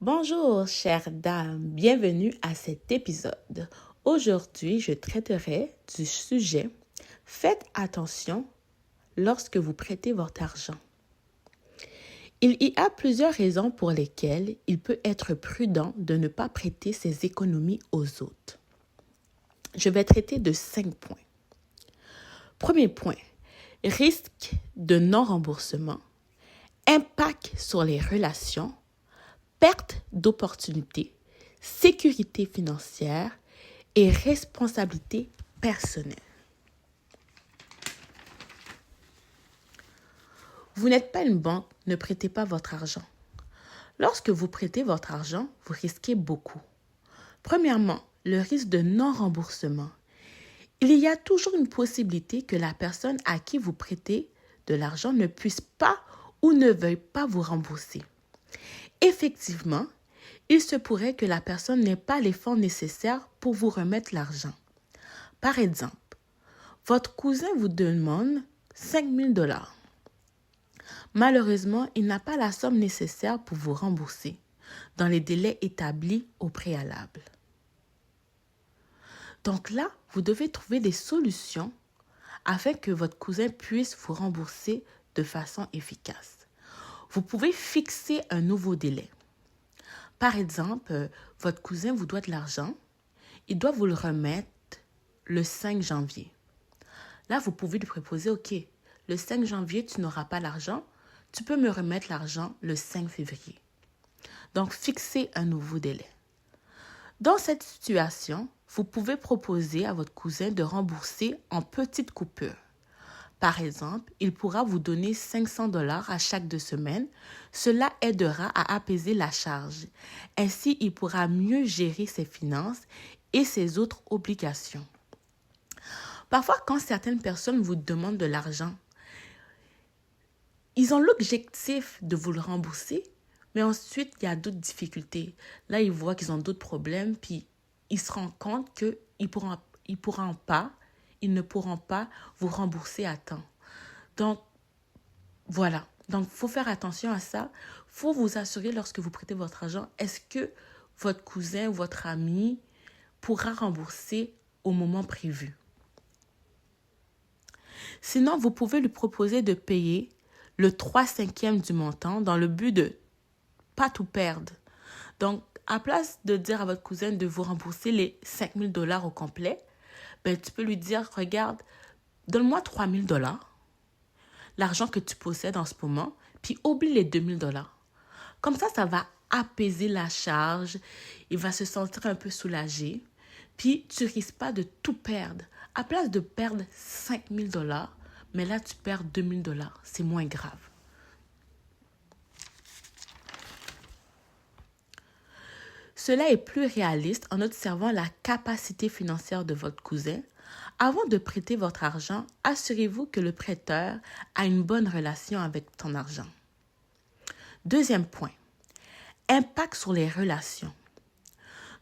Bonjour, chère dame, bienvenue à cet épisode. Aujourd'hui, je traiterai du sujet « Faites attention lorsque vous prêtez votre argent ». Il y a plusieurs raisons pour lesquelles il peut être prudent de ne pas prêter ses économies aux autres. Je vais traiter de 5 points. Premier point, risque de non-remboursement, impact sur les relations, perte d'opportunités, sécurité financière et responsabilité personnelle. Vous n'êtes pas une banque, ne prêtez pas votre argent. Lorsque vous prêtez votre argent, vous risquez beaucoup. Premièrement, le risque de non-remboursement. Il y a toujours une possibilité que la personne à qui vous prêtez de l'argent ne puisse pas ou ne veuille pas vous rembourser. Effectivement, il se pourrait que la personne n'ait pas les fonds nécessaires pour vous remettre l'argent. Par exemple, votre cousin vous demande 5 000 $. Malheureusement, il n'a pas la somme nécessaire pour vous rembourser dans les délais établis au préalable. Donc là, vous devez trouver des solutions afin que votre cousin puisse vous rembourser de façon efficace. Vous pouvez fixer un nouveau délai. Par exemple, votre cousin vous doit de l'argent, il doit vous le remettre le 5 janvier. Là, vous pouvez lui proposer, OK, le 5 janvier, tu n'auras pas l'argent, tu peux me remettre l'argent le 5 février. Donc, fixez un nouveau délai. Dans cette situation, vous pouvez proposer à votre cousin de rembourser en petites coupures. Par exemple, il pourra vous donner 500 $ à chaque 2 semaines. Cela aidera à apaiser la charge. Ainsi, il pourra mieux gérer ses finances et ses autres obligations. Parfois, quand certaines personnes vous demandent de l'argent, ils ont l'objectif de vous le rembourser, mais ensuite, il y a d'autres difficultés. Là, ils voient qu'ils ont d'autres problèmes, puis ils se rendent compte qu'ils ne pourront pas vous rembourser à temps. Donc, voilà. Donc, il faut faire attention à ça. Il faut vous assurer lorsque vous prêtez votre argent, est-ce que votre cousin ou votre ami pourra rembourser au moment prévu? Sinon, vous pouvez lui proposer de payer le 3/5 du montant dans le but de pas tout perdre. Donc, à place de dire à votre cousin de vous rembourser les 5 000 $ au complet, tu peux lui dire, regarde, donne-moi 3 000 $, l'argent que tu possèdes en ce moment, puis oublie les 2 000 $. Comme ça va apaiser la charge, il va se sentir un peu soulagé, puis tu risques pas de tout perdre. À place de perdre 5 000 $, mais là, tu perds 2 000 $. C'est moins grave. Cela est plus réaliste en observant la capacité financière de votre cousin. Avant de prêter votre argent, assurez-vous que le prêteur a une bonne relation avec ton argent. Deuxième point, impact sur les relations.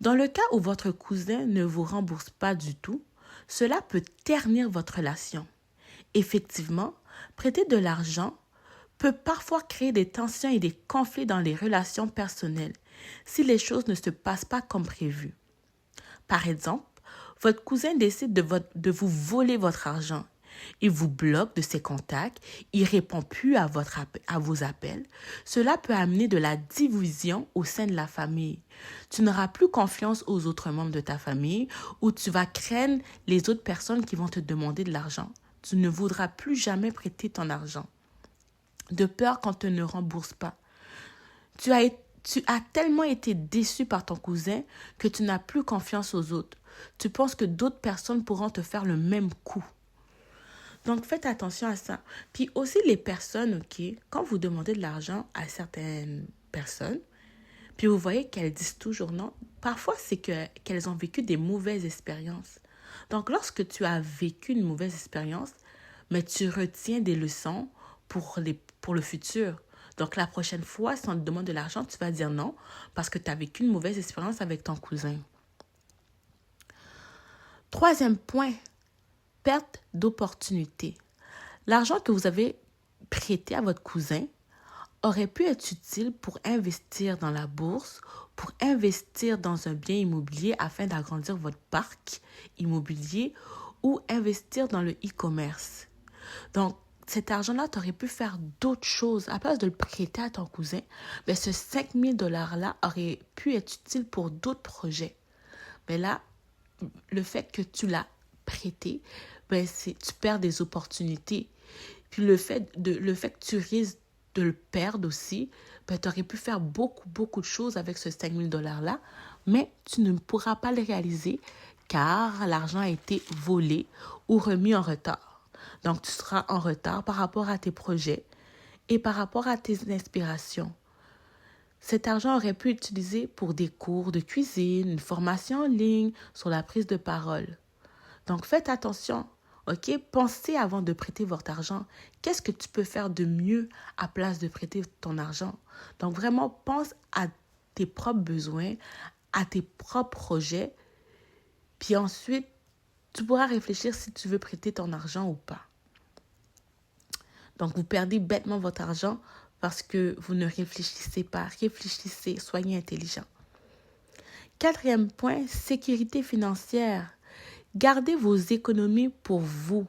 Dans le cas où votre cousin ne vous rembourse pas du tout, cela peut ternir votre relation. Effectivement, prêter de l'argent peut parfois créer des tensions et des conflits dans les relations personnelles si les choses ne se passent pas comme prévu. Par exemple, votre cousin décide de vous voler votre argent. Il vous bloque de ses contacts, il ne répond plus à vos appels. Cela peut amener de la division au sein de la famille. Tu n'auras plus confiance aux autres membres de ta famille ou tu vas craindre les autres personnes qui vont te demander de l'argent. Tu ne voudras plus jamais prêter ton argent de peur qu'on ne te ne rembourse pas. Tu as tellement été déçu par ton cousin que tu n'as plus confiance aux autres. Tu penses que d'autres personnes pourront te faire le même coup. Donc, faites attention à ça. Puis aussi, les personnes, quand vous demandez de l'argent à certaines personnes, puis vous voyez qu'elles disent toujours non, parfois c'est qu'elles ont vécu des mauvaises expériences. Donc, lorsque tu as vécu une mauvaise expérience, mais tu retiens des leçons pour le futur. Donc, la prochaine fois, si on te demande de l'argent, tu vas dire non parce que tu as vécu une mauvaise expérience avec ton cousin. Troisième point, perte d'opportunité. L'argent que vous avez prêté à votre cousin, aurait pu être utile pour investir dans la bourse, pour investir dans un bien immobilier afin d'agrandir votre parc immobilier ou investir dans le e-commerce. Donc, cet argent-là, tu aurais pu faire d'autres choses. À place de le prêter à ton cousin, ben, ce 5 000 $ aurait pu être utile pour d'autres projets. Mais là, le fait que tu l'as prêté, ben, tu perds des opportunités. Puis le fait que tu risques de le perdre aussi, ben, tu aurais pu faire beaucoup de choses avec ce 5 000 $-là, mais tu ne pourras pas le réaliser car l'argent a été volé ou remis en retard. Donc, tu seras en retard par rapport à tes projets et par rapport à tes inspirations. Cet argent aurait pu être utilisé pour des cours de cuisine, une formation en ligne sur la prise de parole. Donc, faites attention, ok? Pensez avant de prêter votre argent. Qu'est-ce que tu peux faire de mieux à place de prêter ton argent? Donc, vraiment, pense à tes propres besoins, à tes propres projets, puis ensuite, tu pourras réfléchir si tu veux prêter ton argent ou pas. Donc, vous perdez bêtement votre argent parce que vous ne réfléchissez pas. Réfléchissez, soyez intelligent. 4e point, sécurité financière. Gardez vos économies pour vous.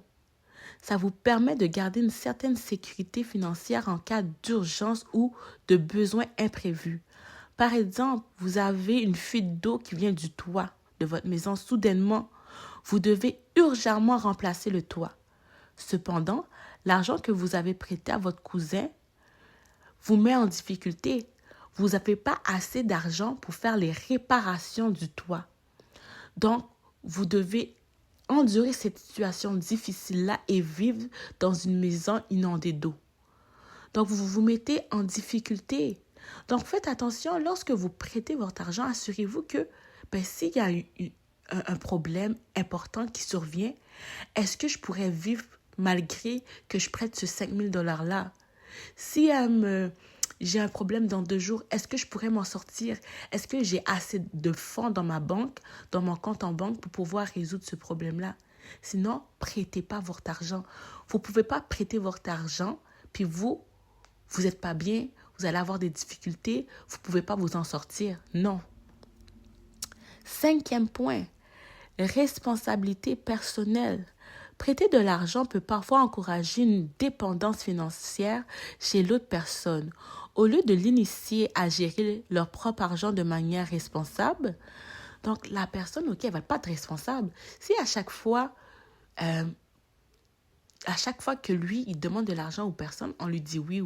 Ça vous permet de garder une certaine sécurité financière en cas d'urgence ou de besoin imprévu. Par exemple, vous avez une fuite d'eau qui vient du toit de votre maison. Soudainement, vous devez urgemment remplacer le toit. Cependant, l'argent que vous avez prêté à votre cousin vous met en difficulté. Vous n'avez pas assez d'argent pour faire les réparations du toit. Donc, vous devez endurer cette situation difficile-là et vivre dans une maison inondée d'eau. Donc, vous vous mettez en difficulté. Donc, faites attention, lorsque vous prêtez votre argent, assurez-vous que s'il y a un problème important qui survient, est-ce que je pourrais vivre malgré que je prête ce 5 000 $ Si j'ai un problème dans 2 jours, est-ce que je pourrais m'en sortir? Est-ce que j'ai assez de fonds dans ma banque, dans mon compte en banque pour pouvoir résoudre ce problème-là? Sinon, prêtez pas votre argent. Vous ne pouvez pas prêter votre argent, puis vous n'êtes pas bien, vous allez avoir des difficultés, vous ne pouvez pas vous en sortir. Non. 5e point, responsabilité personnelle. Prêter de l'argent peut parfois encourager une dépendance financière chez l'autre personne. Au lieu de l'initier à gérer leur propre argent de manière responsable, donc la personne, ok, elle ne va pas être responsable. Si à chaque fois que lui, il demande de l'argent aux personnes, on lui dit oui,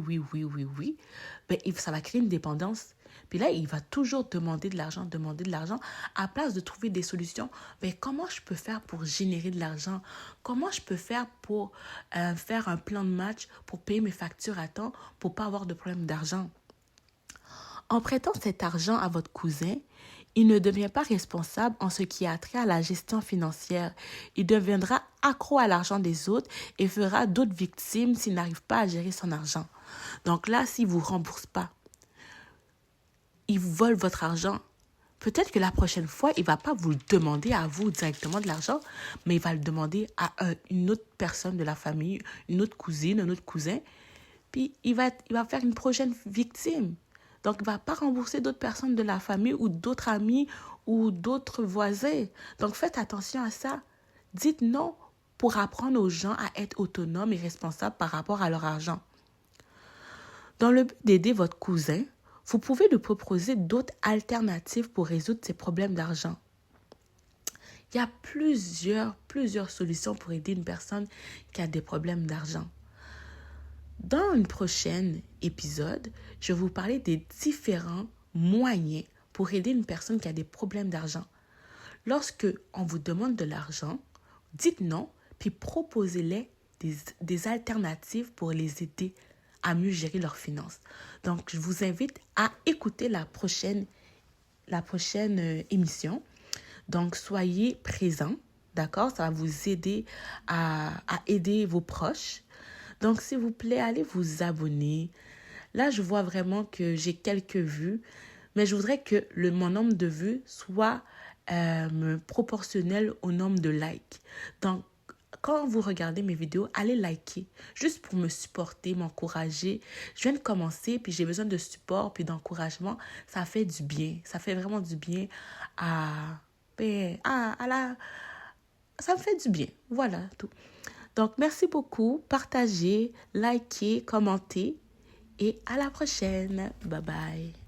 ben, ça va créer une dépendance. Puis là, il va toujours demander de l'argent. À place de trouver des solutions, ben, comment je peux faire pour générer de l'argent? Comment je peux faire pour faire un plan de match, pour payer mes factures à temps, pour ne pas avoir de problème d'argent? En prêtant cet argent à votre cousin, il ne devient pas responsable en ce qui a trait à la gestion financière. Il deviendra accro à l'argent des autres et fera d'autres victimes s'il n'arrive pas à gérer son argent. Donc là, s'il ne vous rembourse pas, il vous vole votre argent. Peut-être que la prochaine fois, il ne va pas vous le demander à vous directement de l'argent, mais il va le demander à une autre personne de la famille, une autre cousine, un autre cousin. Puis il va faire une prochaine victime. Donc, il ne va pas rembourser d'autres personnes de la famille ou d'autres amis ou d'autres voisins. Donc, faites attention à ça. Dites non pour apprendre aux gens à être autonomes et responsables par rapport à leur argent. Dans le but d'aider votre cousin, vous pouvez lui proposer d'autres alternatives pour résoudre ses problèmes d'argent. Il y a plusieurs solutions pour aider une personne qui a des problèmes d'argent. Dans un prochain épisode, je vais vous parler des différents moyens pour aider une personne qui a des problèmes d'argent. Lorsque on vous demande de l'argent, dites non, puis proposez-les des alternatives pour les aider à mieux gérer leurs finances. Donc, je vous invite à écouter la prochaine émission. Donc, soyez présents, d'accord? Ça va vous aider à aider vos proches. Donc, s'il vous plaît, allez vous abonner. Là, je vois vraiment que j'ai quelques vues, mais je voudrais que mon nombre de vues soit proportionnel au nombre de likes. Donc, quand vous regardez mes vidéos, allez liker, juste pour me supporter, m'encourager. Je viens de commencer, puis j'ai besoin de support, puis d'encouragement. Ça fait du bien, ça fait vraiment du bien ça me fait du bien, voilà tout. Donc, merci beaucoup, partagez, likez, commentez, et à la prochaine. Bye bye.